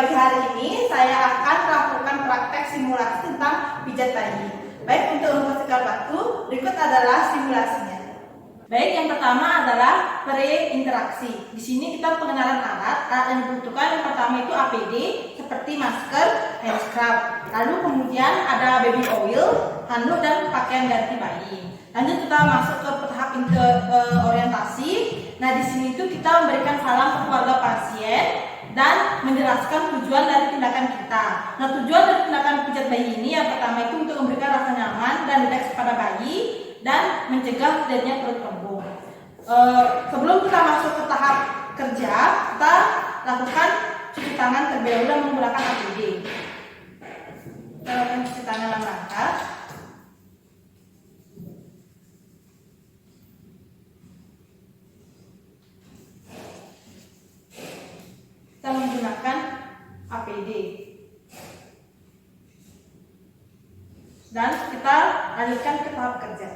pagi hari ini saya akan melakukan praktek simulasi tentang pijat bayi. Baik, untuk rumus sekal batu, berikut adalah simulasinya. Baik, yang pertama adalah pre-interaksi. Di sini kita pengenalan alat yang dibutuhkan. Yang pertama itu APD seperti masker, hand scrub. Lalu kemudian ada baby oil, handuk dan pakaian ganti bayi. Lanjut kita masuk ke tahap orientasi. Nah, di sini itu kita memberikan salam ke keluarga pasien dan menjelaskan tujuan dari tindakan kita. Nah, tujuan dari tindakan pijat bayi ini yang pertama itu untuk memberikan rasa nyaman dan rileks kepada bayi dan mencegah terjadinya perut kembung. Sebelum kita masuk ke tahap kerja, kita lakukan cuci tangan terlebih dahulu dan menggunakan APD. Kita lakukan cuci tangan dalam rangka. Kita menggunakan APD dan kita lanjutkan ke tahap kerja.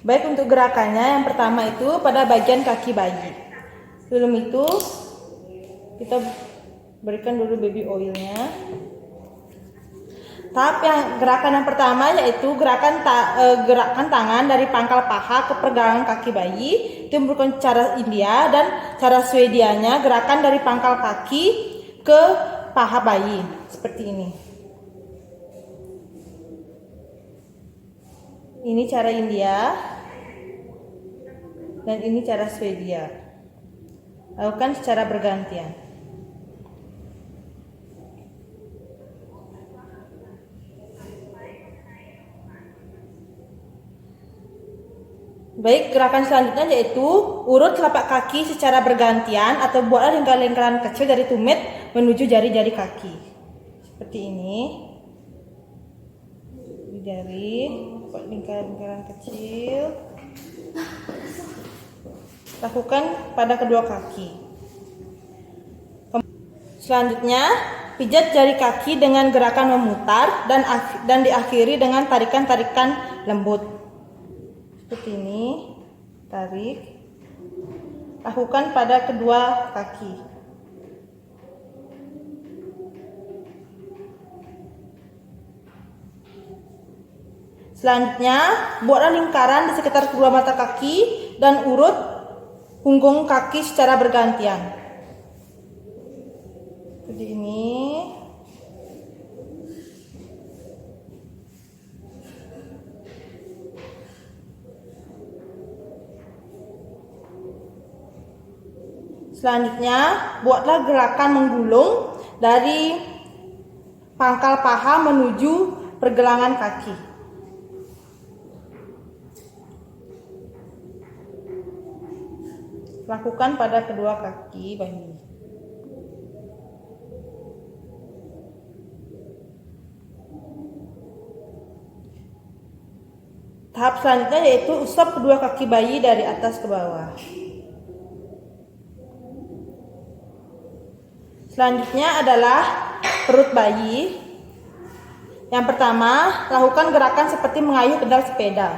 Baik, untuk gerakannya yang pertama itu pada bagian kaki bayi. Sebelum itu kita berikan dulu baby oilnya. Gerakan yang pertama yaitu gerakan tangan dari pangkal paha ke pergelangan kaki bayi. Itu merupakan cara India, dan cara Swedianya gerakan dari pangkal kaki ke paha bayi seperti ini. Ini cara India dan ini cara Swedia. Lakukan secara bergantian. Baik, gerakan selanjutnya yaitu urut telapak kaki secara bergantian atau buatlah lingkaran-lingkaran kecil dari tumit menuju jari-jari kaki. Seperti ini. Jari, buat lingkaran-lingkaran kecil. Lakukan pada kedua kaki. Selanjutnya, pijat jari kaki dengan gerakan memutar dan diakhiri dengan tarikan-tarikan lembut. Seperti ini, tarik. Lakukan pada kedua kaki. Selanjutnya, buatlah lingkaran di sekitar kedua mata kaki dan urut punggung kaki secara bergantian. Seperti ini. Selanjutnya, buatlah gerakan menggulung dari pangkal paha menuju pergelangan kaki. Lakukan pada kedua kaki bayi. Tahap selanjutnya yaitu usap kedua kaki bayi dari atas ke bawah. Selanjutnya adalah perut bayi. Yang pertama, lakukan gerakan seperti mengayuh pedal sepeda.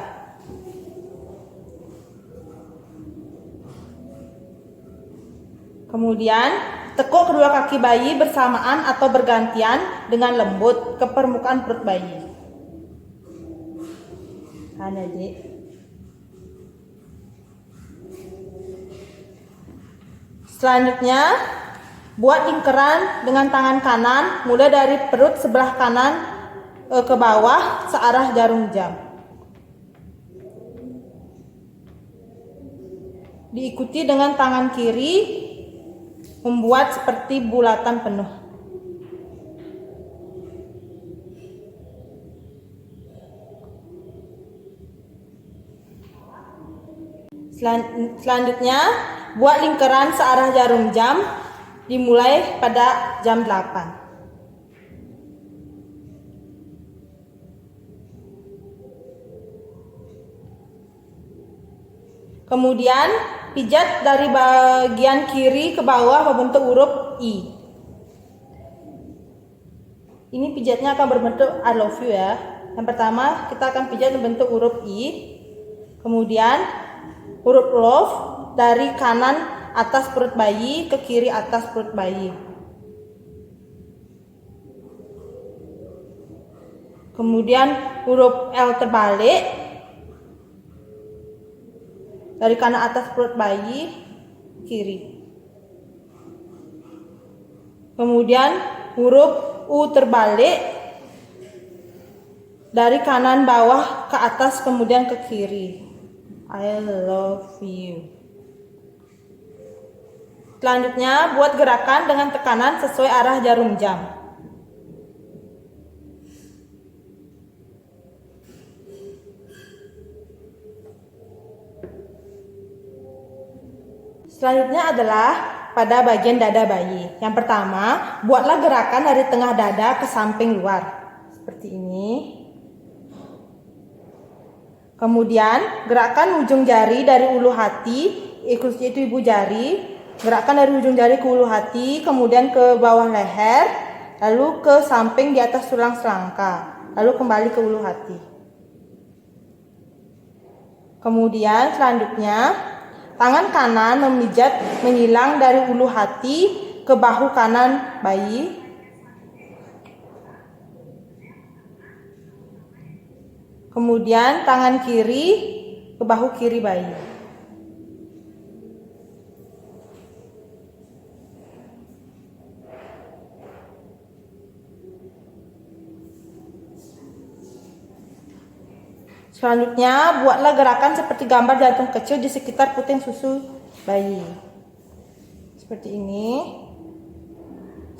Kemudian, tekuk kedua kaki bayi bersamaan atau bergantian dengan lembut ke permukaan perut bayi. Selanjutnya, buat lingkaran dengan tangan kanan mulai dari perut sebelah kanan ke bawah searah jarum jam. Diikuti dengan tangan kiri membuat seperti bulatan penuh. Selanjutnya, buat lingkaran searah jarum jam dimulai pada jam 8. Kemudian, pijat dari bagian kiri ke bawah berbentuk huruf I. Ini pijatnya akan berbentuk I love you ya. Yang pertama, kita akan pijat berbentuk huruf I. Kemudian, huruf love dari kanan atas perut bayi ke kiri atas perut bayi. Kemudian huruf L terbalik dari kanan atas perut bayi kiri. Kemudian huruf U terbalik dari kanan bawah ke atas kemudian ke kiri. I love you. Selanjutnya buat gerakan dengan tekanan sesuai arah jarum jam. Selanjutnya adalah pada bagian dada bayi. Yang pertama, buatlah gerakan dari tengah dada ke samping luar. Seperti ini. Kemudian, gerakan ujung jari dari ulu hati, yaitu ibu jari. Gerakan dari ujung jari ke ulu hati, kemudian ke bawah leher, lalu ke samping di atas tulang selangka, lalu kembali ke ulu hati. Kemudian, selanjutnya, tangan kanan memijat menyilang dari ulu hati ke bahu kanan bayi. Kemudian tangan kiri ke bahu kiri bayi. Selanjutnya, buatlah gerakan seperti gambar jantung kecil di sekitar puting susu bayi. Seperti ini.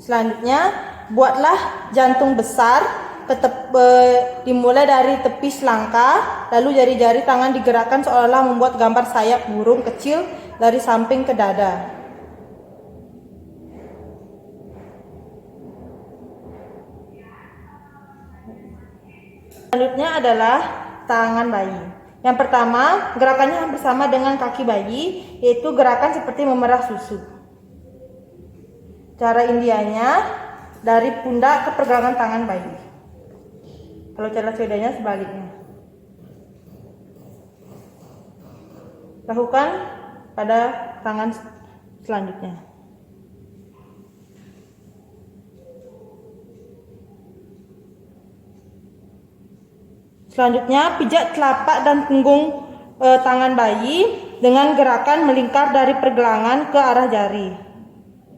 Selanjutnya, buatlah jantung besar dimulai dari tepi selangka, lalu jari-jari tangan digerakkan seolah-olah membuat gambar sayap burung kecil dari samping ke dada. Selanjutnya adalah tangan bayi. Yang pertama, gerakannya hampir sama dengan kaki bayi, yaitu gerakan seperti memerah susu. Cara Indianya dari pundak ke pergelangan tangan bayi. Kalau cara Swedennya sebaliknya. Lakukan pada tangan selanjutnya. Selanjutnya, pijat telapak dan punggung tangan bayi dengan gerakan melingkar dari pergelangan ke arah jari.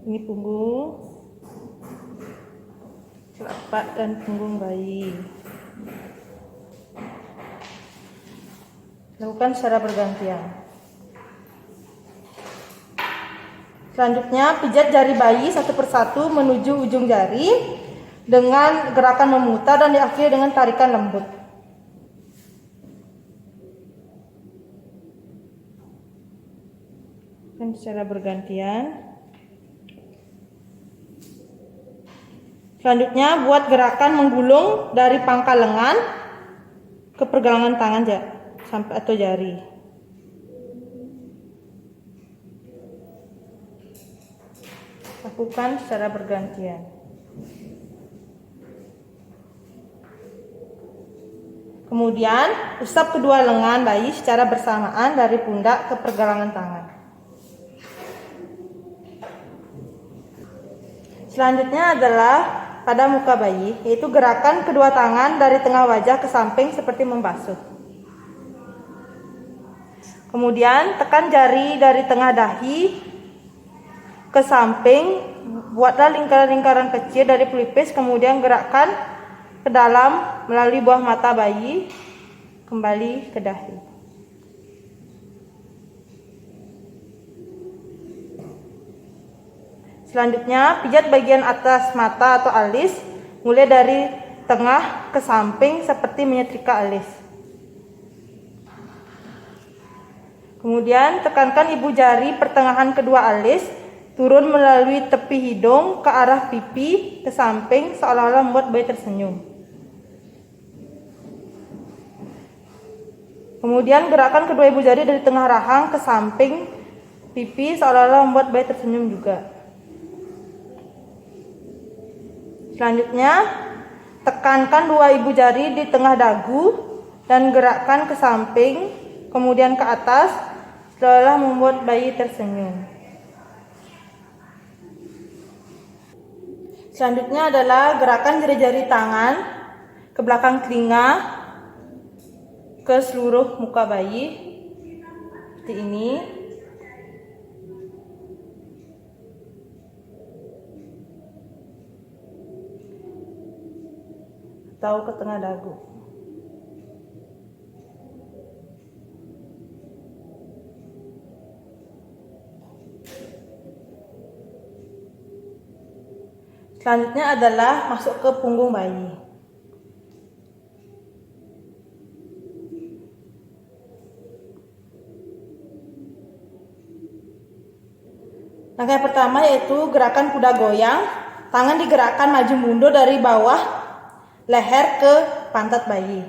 Ini punggung, telapak dan punggung bayi. Lakukan secara bergantian. Selanjutnya, pijat jari bayi satu persatu menuju ujung jari dengan gerakan memutar dan diakhiri dengan tarikan lembut. Secara bergantian. Selanjutnya, buat gerakan menggulung dari pangkal lengan ke pergelangan tangan sampai atau jari. Lakukan secara bergantian. Kemudian, usap kedua lengan bayi secara bersamaan dari pundak ke pergelangan tangan. Selanjutnya adalah pada muka bayi, yaitu gerakan kedua tangan dari tengah wajah ke samping seperti membasuh. Kemudian tekan jari dari tengah dahi ke samping, buatlah lingkaran-lingkaran kecil dari pelipis, kemudian gerakkan ke dalam melalui buah mata bayi, kembali ke dahi. Selanjutnya, pijat bagian atas mata atau alis, mulai dari tengah ke samping seperti menyetrika alis. Kemudian, tekankan ibu jari pertengahan kedua alis, turun melalui tepi hidung ke arah pipi ke samping seolah-olah membuat bayi tersenyum. Kemudian, gerakan kedua ibu jari dari tengah rahang ke samping pipi seolah-olah membuat bayi tersenyum juga. Selanjutnya, tekankan dua ibu jari di tengah dagu dan gerakkan ke samping, kemudian ke atas, setelah membuat bayi tersenyum. Selanjutnya adalah gerakan jari-jari tangan ke belakang telinga, ke seluruh muka bayi seperti ini. Atau ke tengah dagu. Selanjutnya adalah masuk ke punggung bayi. Langkah yang pertama yaitu gerakan kuda goyang. Tangan digerakkan maju mundur dari bawah leher ke pantat bayi.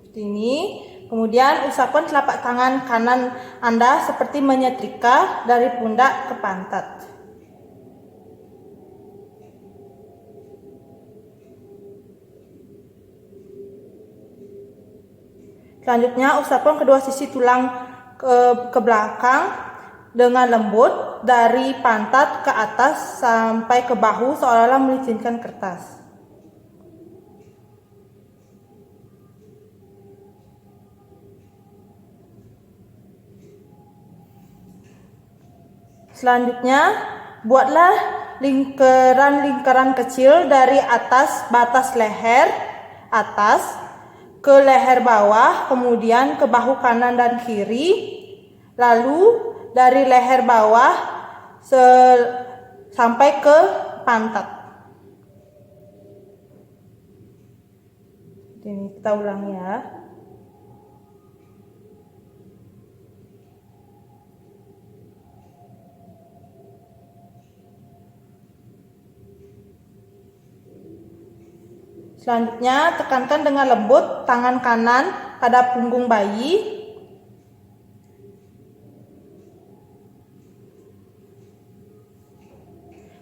Seperti ini. Kemudian usapkan telapak tangan kanan Anda seperti menyetrika dari pundak ke pantat. Selanjutnya usapkan kedua sisi tulang ke belakang dengan lembut dari pantat ke atas sampai ke bahu seolah-olah melicinkan kertas. Selanjutnya, buatlah lingkaran-lingkaran kecil dari atas batas leher atas ke leher bawah, kemudian ke bahu kanan dan kiri, lalu dari leher bawah sampai ke pantat. Ini kita ulang ya. Selanjutnya, tekankan dengan lembut tangan kanan pada punggung bayi.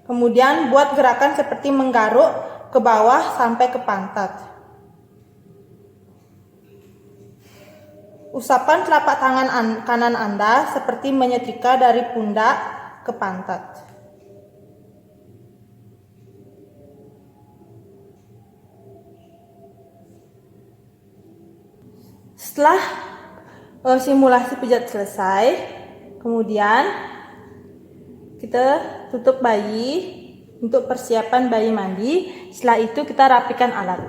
Kemudian buat gerakan seperti menggaruk ke bawah sampai ke pantat. Usapkan telapak tangan kanan Anda seperti menyetrika dari pundak ke pantat. Setelah simulasi pijat selesai, kemudian kita tutup bayi untuk persiapan bayi mandi. Setelah itu kita rapikan alat.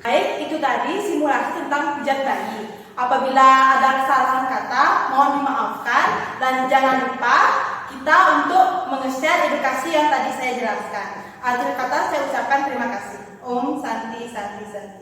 Baik, itu tadi simulasi tentang pijat bayi. Apabila ada kesalahan kata, mohon dimaafkan dan jangan lupa kita untuk menge-share edukasi yang tadi saya jelaskan. Akhir kata saya ucapkan terima kasih. Om Santi Santi Santi.